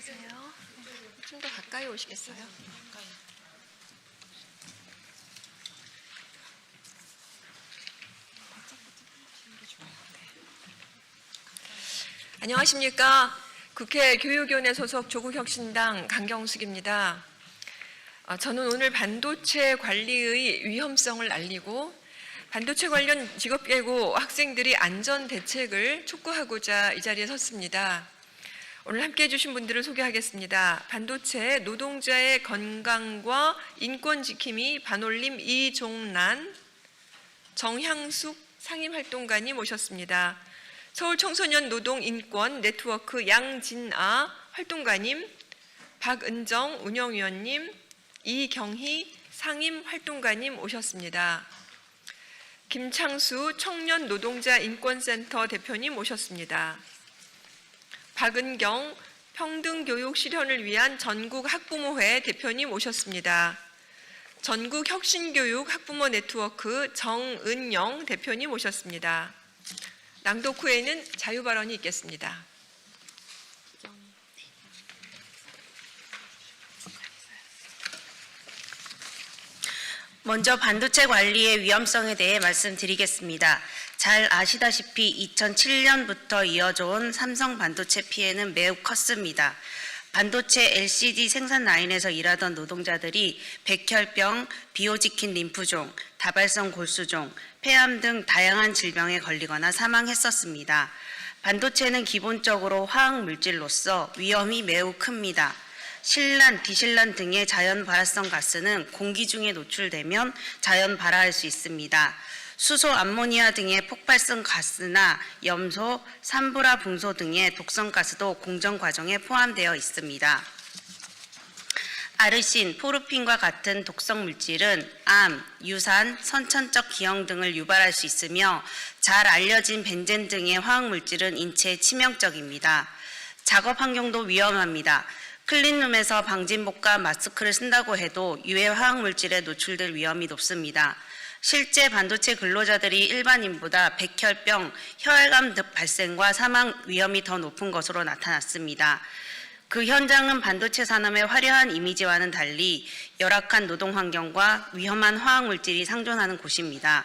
안녕하세요. 좀 더 가까이 오시겠어요? 안녕하십니까. 국회 교육위원회 소속 조국혁신당 강경숙입니다. 저는 오늘 반도체 관리의 위험성을 알리고 반도체 관련 직업계고 학생들이 안전 대책을 촉구하고자 이 자리에 섰습니다. 오늘 함께해 주신 분들을 소개하겠습니다. 반도체 노동자의 건강과 인권 지킴이 반올림 이종란, 정향숙 상임활동가님 모셨습니다. 서울청소년 노동인권 네트워크 양진아 활동가님, 박은정 운영위원님, 이경희 상임활동가님 오셨습니다. 김창수 청년노동자인권센터 대표님 오셨습니다. 박은경 평등교육 실현을 위한 전국학부모회 대표님 오셨습니다. 전국혁신교육 학부모 네트워크 정은영 대표님 오셨습니다. 낭독 후에는 자유발언이 있겠습니다. 먼저 반도체 관리의 위험성에 대해 말씀드리겠습니다. 잘 아시다시피 2007년부터 이어져 온 삼성 반도체 피해는 매우 컸습니다. 반도체 LCD 생산 라인에서 일하던 노동자들이 백혈병, 비호지킨 림프종, 다발성 골수종, 폐암 등 다양한 질병에 걸리거나 사망했었습니다. 반도체는 기본적으로 화학 물질로서 위험이 매우 큽니다. 실란, 비실란 등의 자연 발화성 가스는 공기 중에 노출되면 자연 발화할 수 있습니다. 수소, 암모니아 등의 폭발성 가스나 염소, 산불화 붕소 등의 독성 가스도 공정 과정에 포함되어 있습니다. 아르신, 포르핀과 같은 독성 물질은 암, 유산, 선천적 기형 등을 유발할 수 있으며 잘 알려진 벤젠 등의 화학 물질은 인체에 치명적입니다. 작업 환경도 위험합니다. 클린룸에서 방진복과 마스크를 쓴다고 해도 유해 화학 물질에 노출될 위험이 높습니다. 실제 반도체 근로자들이 일반인보다 백혈병, 혈관 등 발생과 사망 위험이 더 높은 것으로 나타났습니다. 그 현장은 반도체 산업의 화려한 이미지와는 달리 열악한 노동 환경과 위험한 화학 물질이 상존하는 곳입니다.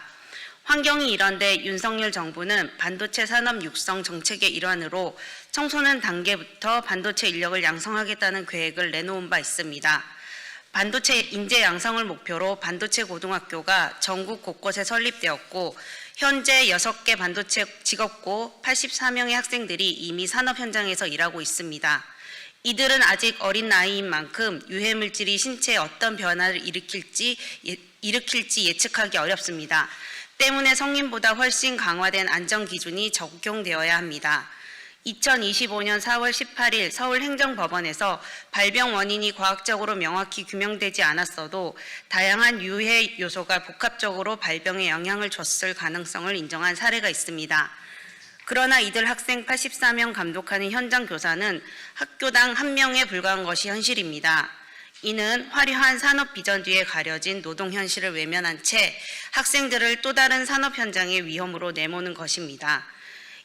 환경이 이런데 윤석열 정부는 반도체 산업 육성 정책의 일환으로 청소년 단계부터 반도체 인력을 양성하겠다는 계획을 내놓은 바 있습니다. 반도체 인재 양성을 목표로 반도체 고등학교가 전국 곳곳에 설립되었고 현재 6개 반도체 직업고 84명의 학생들이 이미 산업 현장에서 일하고 있습니다. 이들은 아직 어린 나이인 만큼 유해 물질이 신체에 어떤 변화를 일으킬지 예측하기 어렵습니다. 때문에 성인보다 훨씬 강화된 안전 기준이 적용되어야 합니다. 2025년 4월 18일 서울행정법원에서 발병 원인이 과학적으로 명확히 규명되지 않았어도 다양한 유해 요소가 복합적으로 발병에 영향을 줬을 가능성을 인정한 사례가 있습니다. 그러나 이들 학생 84명 감독하는 현장 교사는 학교당 1명에 불과한 것이 현실입니다. 이는 화려한 산업 비전 뒤에 가려진 노동 현실을 외면한 채 학생들을 또 다른 산업 현장의 위험으로 내모는 것입니다.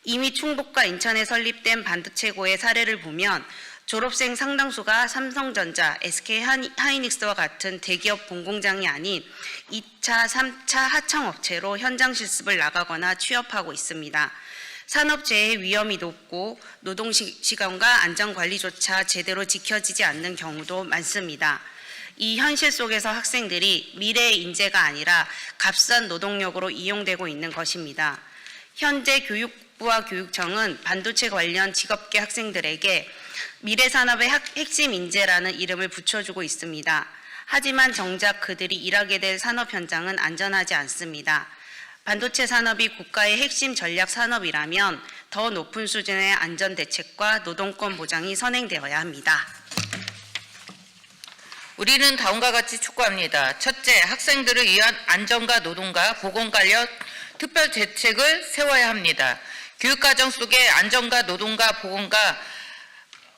이미 충북과 인천에 설립된 반도체고의 사례를 보면 졸업생 상당수가 삼성전자, SK하이닉스와 같은 대기업 본공장이 아닌 2차, 3차 하청업체로 현장 실습을 나가거나 취업하고 있습니다. 산업재해 위험이 높고 노동시간과 안전관리조차 제대로 지켜지지 않는 경우도 많습니다. 이 현실 속에서 학생들이 미래의 인재가 아니라 값싼 노동력으로 이용되고 있는 것입니다. 현재 교육부와 교육청은 반도체 관련 직업계 학생들에게 미래산업의 핵심 인재라는 이름을 붙여주고 있습니다. 하지만 정작 그들이 일하게 될 산업 현장은 안전하지 않습니다. 반도체 산업이 국가의 핵심 전략 산업이라면 더 높은 수준의 안전 대책과 노동권 보장이 선행되어야 합니다. 우리는 다음과 같이 촉구합니다. 첫째, 학생들을 위한 안전과 노동과 보건 관련 특별 대책을 세워야 합니다. 교육과정 속에 안전과 노동과 보건과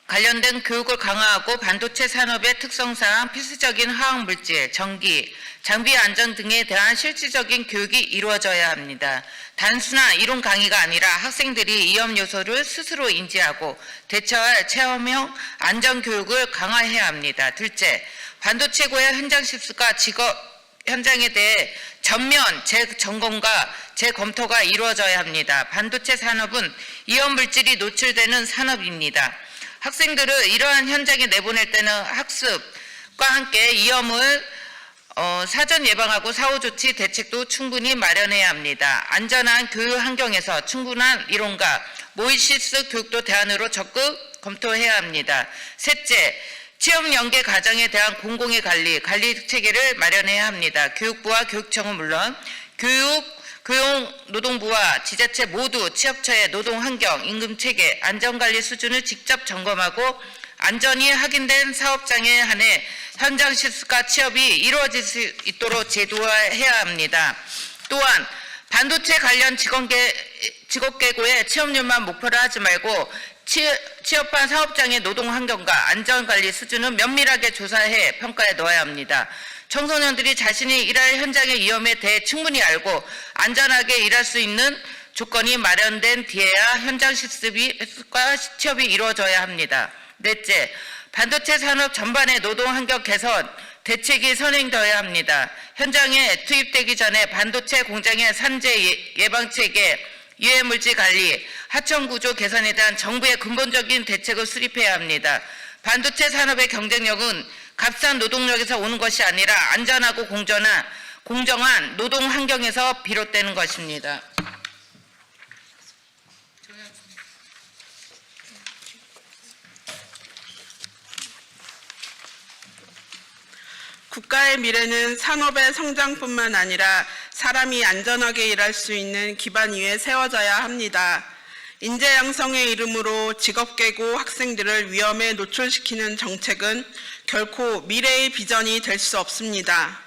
관련된 교육을 강화하고 반도체 산업의 특성상 필수적인 화학물질, 전기, 장비 안전 등에 대한 실질적인 교육이 이루어져야 합니다. 단순한 이론 강의가 아니라 학생들이 위험 요소를 스스로 인지하고 대처할 체험형 안전 교육을 강화해야 합니다. 둘째, 반도체고의 현장 실습과 직업 현장에 대해 전면 재점검과 재검토가 이루어져야 합니다. 반도체 산업은 위험 물질이 노출되는 산업입니다. 학생들을 이러한 현장에 내보낼 때는 학습과 함께 위험을 사전 예방하고 사후 조치 대책도 충분히 마련해야 합니다. 안전한 교육 환경에서 충분한 이론과 모의 실습 교육도 대안으로 적극 검토해야 합니다. 셋째, 취업 연계 과정에 대한 공공의 관리 체계를 마련해야 합니다. 교육부와 교육청은 물론 고용노동부와 지자체 모두 취업처의 노동 환경, 임금 체계, 안전관리 수준을 직접 점검하고 안전이 확인된 사업장에 한해 현장 실습과 취업이 이루어질 수 있도록 제도화해야 합니다. 또한 반도체 관련 직업계고의 취업률만 목표로 하지 말고 취업한 사업장의 노동 환경과 안전관리 수준을 면밀하게 조사해 평가에 넣어야 합니다. 청소년들이 자신이 일할 현장의 위험에 대해 충분히 알고 안전하게 일할 수 있는 조건이 마련된 뒤에야 현장 실습과 취업이 이루어져야 합니다. 넷째, 반도체 산업 전반의 노동 환경 개선 대책이 선행되어야 합니다. 현장에 투입되기 전에 반도체 공장의 산재 예방 체계, 유해물질 관리, 하청 구조 개선에 대한 정부의 근본적인 대책을 수립해야 합니다. 반도체 산업의 경쟁력은 값싼 노동력에서 오는 것이 아니라 안전하고 공정한 노동 환경에서 비롯되는 것입니다. 국가의 미래는 산업의 성장뿐만 아니라 사람이 안전하게 일할 수 있는 기반 위에 세워져야 합니다. 인재 양성의 이름으로 직업계고 학생들을 위험에 노출시키는 정책은 결코 미래의 비전이 될 수 없습니다.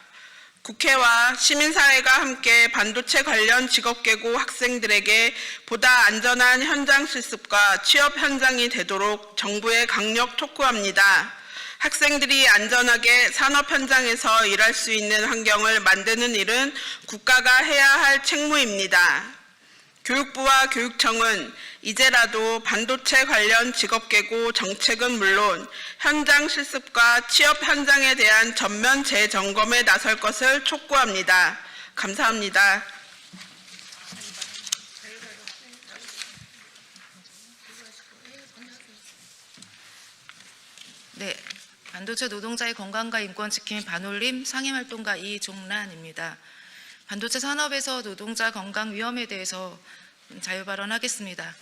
국회와 시민사회가 함께 반도체 관련 직업계고 학생들에게 보다 안전한 현장 실습과 취업 현장이 되도록 정부에 강력 촉구합니다. 학생들이 안전하게 산업 현장에서 일할 수 있는 환경을 만드는 일은 국가가 해야 할 책무입니다. 교육부와 교육청은 이제라도 반도체 관련 직업계고 정책은 물론 현장 실습과 취업 현장에 대한 전면 재점검에 나설 것을 촉구합니다. 감사합니다. 네, 반도체 노동자의 건강과 인권 지킴 반올림 상임활동가 이종란입니다. 반도체 산업에서 노동자 건강 위험에 대해서 자유발언하겠습니다.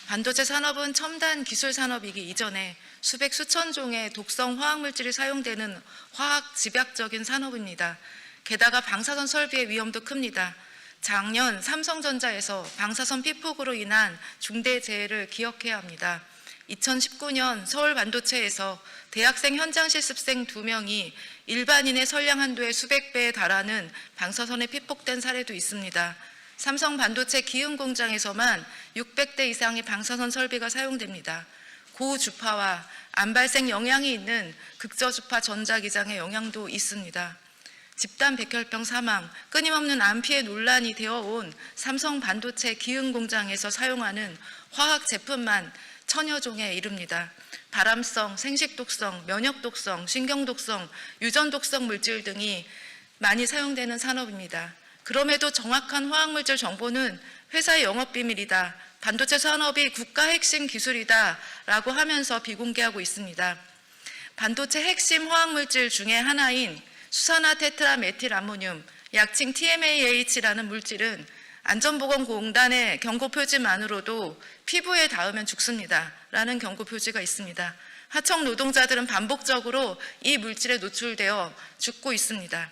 반도체 산업은 첨단 기술 산업이기 이전에 수백 수천 종의 독성 화학물질이 사용되는 화학 집약적인 산업입니다. 게다가 방사선 설비의 위험도 큽니다. 작년 삼성전자에서 방사선 피폭으로 인한 중대 재해를 기억해야 합니다. 2019년 서울 반도체에서 대학생 현장 실습생 2명이 일반인의 선량 한도의 수백 배에 달하는 방사선에 피폭된 사례도 있습니다. 삼성 반도체 기흥 공장에서만 600대 이상의 방사선 설비가 사용됩니다. 고주파와 암발생 영향이 있는 극저주파 전자기장의 영향도 있습니다. 집단 백혈병 사망, 끊임없는 암 피해 논란이 되어온 삼성 반도체 기흥 공장에서 사용하는 화학 제품만 천여 종에 이릅니다. 발암성, 생식독성, 면역독성, 신경독성, 유전독성 물질 등이 많이 사용되는 산업입니다. 그럼에도 정확한 화학물질 정보는 회사의 영업비밀이다, 반도체 산업이 국가 핵심 기술이다 라고 하면서 비공개하고 있습니다. 반도체 핵심 화학물질 중에 하나인 수산화 테트라메틸 암모늄, 약칭 TMAH라는 물질은 안전보건공단의 경고 표지만으로도 피부에 닿으면 죽습니다 라는 경고 표지가 있습니다. 하청 노동자들은 반복적으로 이 물질에 노출되어 죽고 있습니다.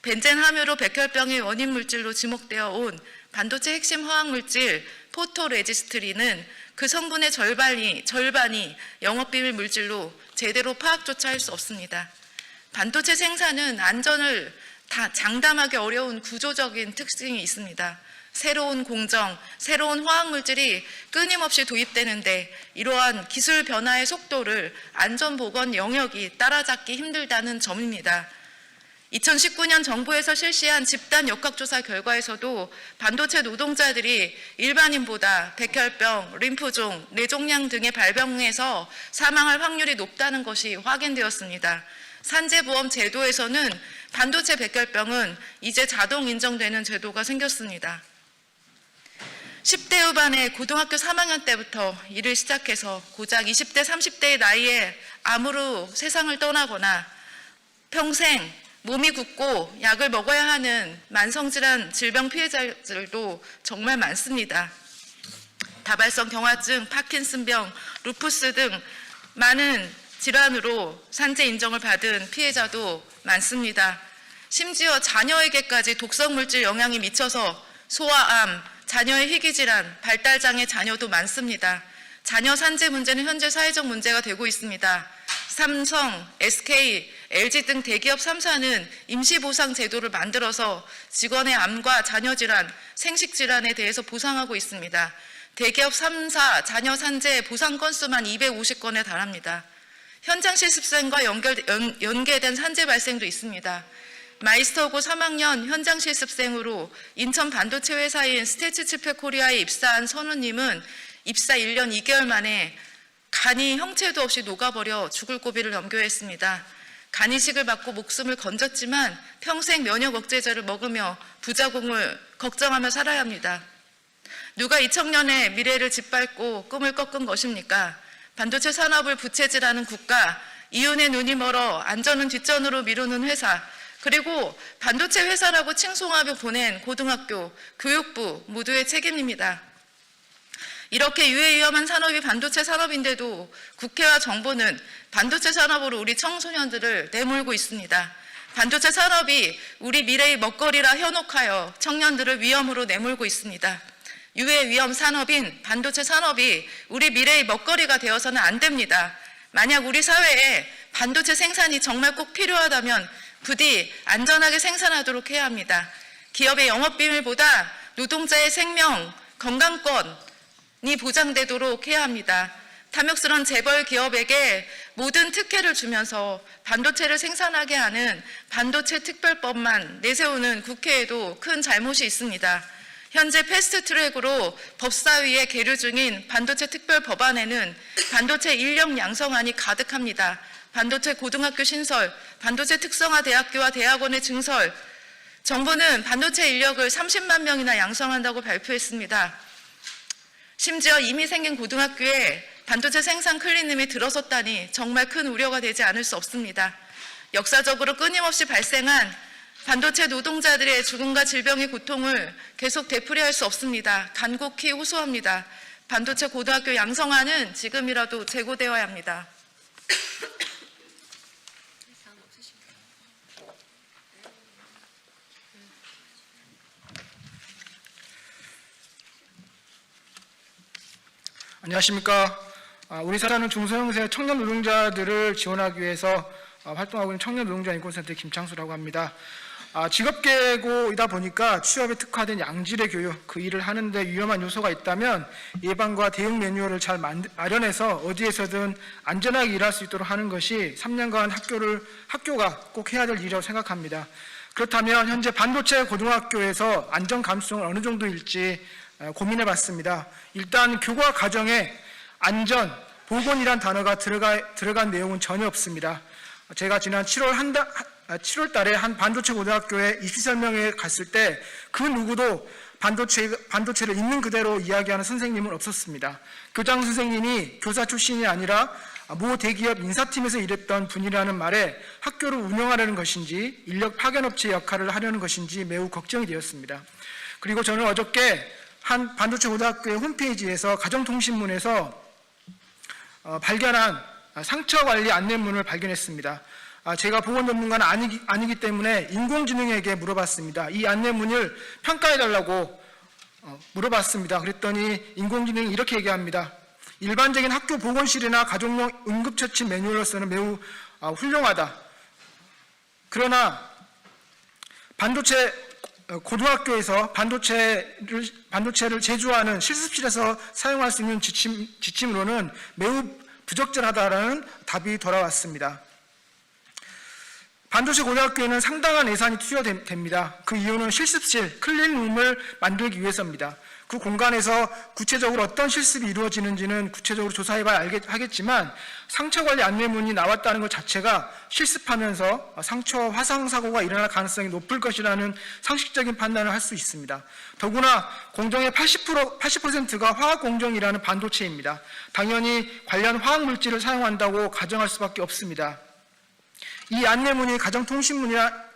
벤젠 함유로 백혈병의 원인 물질로 지목되어 온 반도체 핵심 화학물질 포토레지스트리는 그 성분의 절반이 영업비밀 물질로 제대로 파악조차 할 수 없습니다. 반도체 생산은 안전을 다 장담하기 어려운 구조적인 특징이 있습니다. 새로운 공정, 새로운 화학물질이 끊임없이 도입되는데 이러한 기술 변화의 속도를 안전보건 영역이 따라잡기 힘들다는 점입니다. 2019년 정부에서 실시한 집단 역학조사 결과에서도 반도체 노동자들이 일반인보다 백혈병, 림프종, 뇌종양 등의 발병에서 사망할 확률이 높다는 것이 확인되었습니다. 산재보험 제도에서는 반도체 백혈병은 이제 자동 인정되는 제도가 생겼습니다. 10대 후반의 고등학교 3학년 때부터 일을 시작해서 고작 20대, 30대의 나이에 암으로 세상을 떠나거나 평생 몸이 굳고 약을 먹어야 하는 만성질환 질병 피해자들도 정말 많습니다. 다발성 경화증, 파킨슨병, 루푸스 등 많은 질환으로 산재 인정을 받은 피해자도 많습니다. 심지어 자녀에게까지 독성물질 영향이 미쳐서 소아암, 자녀의 희귀질환, 발달장애 자녀도 많습니다. 자녀 산재 문제는 현재 사회적 문제가 되고 있습니다. 삼성, SK, LG 등 대기업 3사는 임시보상 제도를 만들어서 직원의 암과 자녀질환, 생식질환에 대해서 보상하고 있습니다. 대기업 3사 자녀 산재 보상 건수만 250건에 달합니다. 현장 실습생과 연계된 산재 발생도 있습니다. 마이스터고 3학년 현장 실습생으로 인천 반도체 회사인 스테츠치페 코리아에 입사한 선우님은 입사 1년 2개월 만에 간이 형체도 없이 녹아버려 죽을 고비를 넘겨야 했습니다. 간이식을 맞고 목숨을 건졌지만 평생 면역 억제제를 먹으며 부작용을 걱정하며 살아야 합니다. 누가 2000년의 미래를 짓밟고 꿈을 꺾은 것입니까? 반도체 산업을 부채질하는 국가, 이윤의 눈이 멀어 안전은 뒷전으로 미루는 회사, 그리고 반도체 회사라고 칭송하며 보낸 고등학교, 교육부 모두의 책임입니다. 이렇게 유해위험한 산업이 반도체 산업인데도 국회와 정부는 반도체 산업으로 우리 청소년들을 내몰고 있습니다. 반도체 산업이 우리 미래의 먹거리라 현혹하여 청년들을 위험으로 내몰고 있습니다. 유해 위험 산업인 반도체 산업이 우리 미래의 먹거리가 되어서는 안 됩니다. 만약 우리 사회에 반도체 생산이 정말 꼭 필요하다면 부디 안전하게 생산하도록 해야 합니다. 기업의 영업비밀보다 노동자의 생명, 건강권이 보장되도록 해야 합니다. 탐욕스러운 재벌 기업에게 모든 특혜를 주면서 반도체를 생산하게 하는 반도체 특별법만 내세우는 국회에도 큰 잘못이 있습니다. 현재 패스트트랙으로 법사위에 계류 중인 반도체 특별법안에는 반도체 인력 양성안이 가득합니다. 반도체 고등학교 신설, 반도체 특성화 대학교와 대학원의 증설, 정부는 반도체 인력을 30만 명이나 양성한다고 발표했습니다. 심지어 이미 생긴 고등학교에 반도체 생산 클린룸이 들어섰다니 정말 큰 우려가 되지 않을 수 없습니다. 역사적으로 끊임없이 발생한 반도체 노동자들의 죽음과 질병의 고통을 계속 되풀이할 수 없습니다. 간곡히 호소합니다. 반도체 고등학교 양성화는 지금이라도 재고되어야 합니다. 안녕하십니까. 우리 사라는 중소형세 청년 노동자들을 지원하기 위해서 활동하고 있는 청년 노동자 인권센터 김창수라고 합니다. 직업계고이다 보니까 취업에 특화된 양질의 교육, 그 일을 하는데 위험한 요소가 있다면 예방과 대응 매뉴얼을 잘 마련해서 어디에서든 안전하게 일할 수 있도록 하는 것이 3년간 학교가 꼭 해야 될 일이라고 생각합니다. 그렇다면 현재 반도체 고등학교에서 안전 감수성은 어느 정도일지 고민해 봤습니다. 일단 교과 과정에 안전, 보건이란 단어가 들어간 내용은 전혀 없습니다. 제가 지난 7월 달에 한 반도체 고등학교에 입시 설명회에 갔을 때 그 누구도 반도체를 있는 그대로 이야기하는 선생님은 없었습니다. 교장 선생님이 교사 출신이 아니라 모 대기업 인사팀에서 일했던 분이라는 말에 학교를 운영하려는 것인지 인력 파견업체 역할을 하려는 것인지 매우 걱정이 되었습니다. 그리고 저는 어저께 한 반도체 고등학교의 홈페이지에서 가정통신문에서 발견한 상처관리 안내문을 발견했습니다. 제가 보건 전문가는 아니기 때문에 인공지능에게 물어봤습니다. 이 안내문을 평가해달라고 물어봤습니다. 그랬더니 인공지능이 이렇게 얘기합니다. 일반적인 학교 보건실이나 가족용 응급처치 매뉴얼로서는 매우 훌륭하다. 그러나 반도체 고등학교에서 반도체를 제조하는 실습실에서 사용할 수 있는 지침으로는 매우 부적절하다라는 답이 돌아왔습니다. 반도체 고등학교에는 상당한 예산이 투여됩니다. 그 이유는 실습실, 클린룸을 만들기 위해서입니다. 그 공간에서 구체적으로 어떤 실습이 이루어지는지는 구체적으로 조사해봐야 하겠지만 상처 관리 안내문이 나왔다는 것 자체가 실습하면서 상처 화상 사고가 일어날 가능성이 높을 것이라는 상식적인 판단을 할 수 있습니다. 더구나 공정의 80%가 화학 공정이라는 반도체입니다. 당연히 관련 화학 물질을 사용한다고 가정할 수밖에 없습니다. 이 안내문이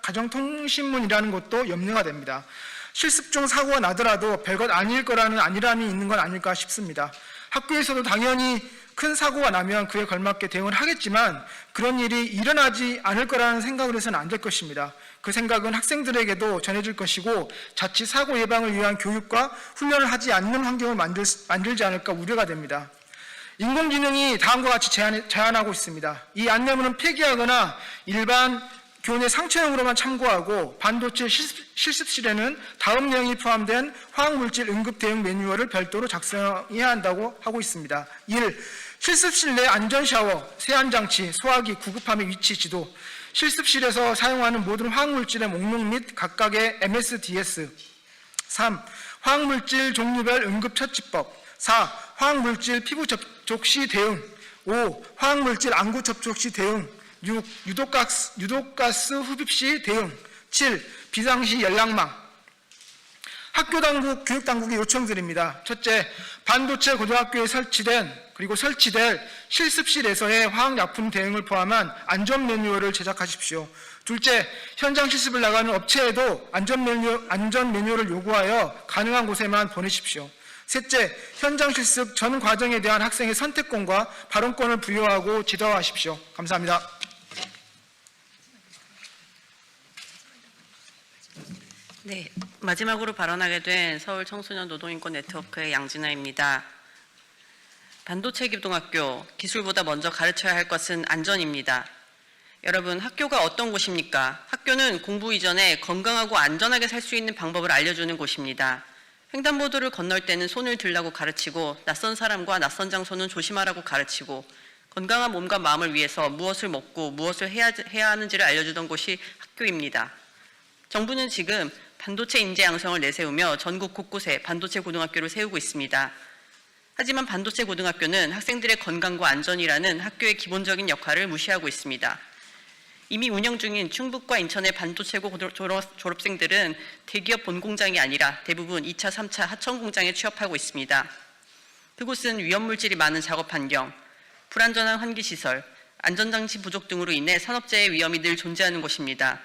가정통신문이라는 것도 염려가 됩니다. 실습 중 사고가 나더라도 별것 아닐 거라는 안일함이 있는 건 아닐까 싶습니다. 학교에서도 당연히 큰 사고가 나면 그에 걸맞게 대응을 하겠지만 그런 일이 일어나지 않을 거라는 생각을 해서는 안 될 것입니다. 그 생각은 학생들에게도 전해질 것이고 자칫 사고 예방을 위한 교육과 훈련을 하지 않는 환경을 만들지 않을까 우려가 됩니다. 인공지능이 다음과 같이 제안하고 있습니다. 이 안내문은 폐기하거나 일반 교내 상처형으로만 참고하고 반도체 실습실에는 다음 내용이 포함된 화학물질 응급 대응 매뉴얼을 별도로 작성해야 한다고 하고 있습니다. 1. 실습실 내 안전샤워, 세안장치, 소화기, 구급함의 위치 지도, 실습실에서 사용하는 모든 화학물질의 목록 및 각각의 MSDS. 3. 화학물질 종류별 응급처치법. 4. 화학물질 피부 접촉 시 대응. 5. 화학물질 안구 접촉 시 대응. 6. 유독가스 흡입 시 대응. 7. 비상시 연락망. 학교 당국, 교육 당국의 요청드립니다. 첫째, 반도체 고등학교에 설치될 실습실에서의 화학약품 대응을 포함한 안전 매뉴얼을 제작하십시오. 둘째, 현장 실습을 나가는 업체에도 안전 매뉴얼을 요구하여 가능한 곳에만 보내십시오. 셋째, 현장 실습 전 과정에 대한 학생의 선택권과 발언권을 부여하고 지도하십시오. 감사합니다. 네, 마지막으로 발언하게 된 서울 청소년 노동인권 네트워크의 양진아입니다. 반도체 고등학교, 기술보다 먼저 가르쳐야 할 것은 안전입니다. 여러분, 학교가 어떤 곳입니까? 학교는 공부 이전에 건강하고 안전하게 살 수 있는 방법을 알려주는 곳입니다. 횡단보도를 건널 때는 손을 들라고 가르치고 낯선 사람과 낯선 장소는 조심하라고 가르치고 건강한 몸과 마음을 위해서 무엇을 먹고 무엇을 해야 하는지를 알려주던 곳이 학교입니다. 정부는 지금 반도체 인재 양성을 내세우며 전국 곳곳에 반도체 고등학교를 세우고 있습니다. 하지만 반도체 고등학교는 학생들의 건강과 안전이라는 학교의 기본적인 역할을 무시하고 있습니다. 이미 운영 중인 충북과 인천의 반도체고 졸업생들은 대기업 본공장이 아니라 대부분 2차, 3차 하청 공장에 취업하고 있습니다. 그곳은 위험물질이 많은 작업 환경, 불안전한 환기시설, 안전장치 부족 등으로 인해 산업재해 위험이 늘 존재하는 곳입니다.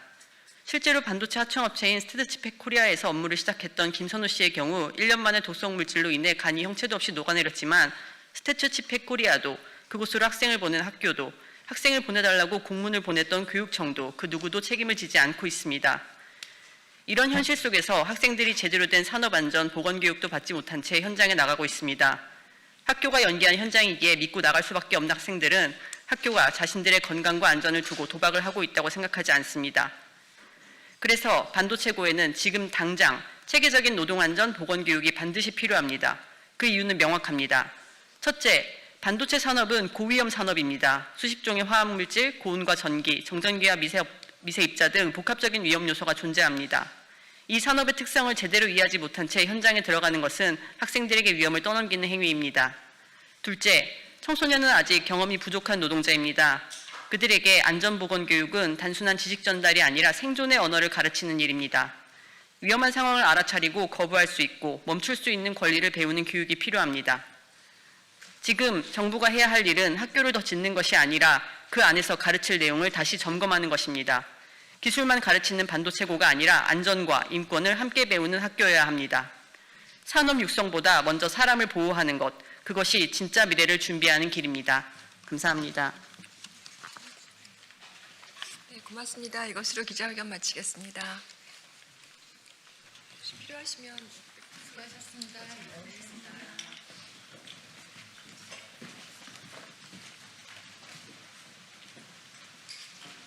실제로 반도체 하청업체인 스테츠팩 코리아에서 업무를 시작했던 김선우 씨의 경우 1년 만에 독성물질로 인해 간이 형체도 없이 녹아내렸지만 스테츠팩 코리아도 그곳으로 학생을 보낸 학교도 학생을 보내달라고 공문을 보냈던 교육청도 그 누구도 책임을 지지 않고 있습니다. 이런 현실 속에서 학생들이 제대로 된 산업안전, 보건교육도 받지 못한 채 현장에 나가고 있습니다. 학교가 연기한 현장이기에 믿고 나갈 수밖에 없는 학생들은 학교가 자신들의 건강과 안전을 두고 도박을 하고 있다고 생각하지 않습니다. 그래서 반도체고에는 지금 당장 체계적인 노동안전, 보건교육이 반드시 필요합니다. 그 이유는 명확합니다. 첫째, 반도체 산업은 고위험 산업입니다. 수십 종의 화학물질, 고온과 전기, 정전기와 미세 입자 등 복합적인 위험 요소가 존재합니다. 이 산업의 특성을 제대로 이해하지 못한 채 현장에 들어가는 것은 학생들에게 위험을 떠넘기는 행위입니다. 둘째, 청소년은 아직 경험이 부족한 노동자입니다. 그들에게 안전보건교육은 단순한 지식 전달이 아니라 생존의 언어를 가르치는 일입니다. 위험한 상황을 알아차리고 거부할 수 있고 멈출 수 있는 권리를 배우는 교육이 필요합니다. 지금 정부가 해야 할 일은 학교를 더 짓는 것이 아니라 그 안에서 가르칠 내용을 다시 점검하는 것입니다. 기술만 가르치는 반도체고가 아니라 안전과 인권을 함께 배우는 학교여야 합니다. 산업 육성보다 먼저 사람을 보호하는 것, 그것이 진짜 미래를 준비하는 길입니다. 감사합니다. 네, 고맙습니다. 이것으로 기자회견 마치겠습니다. 혹시 필요하시면 수고하셨습니다.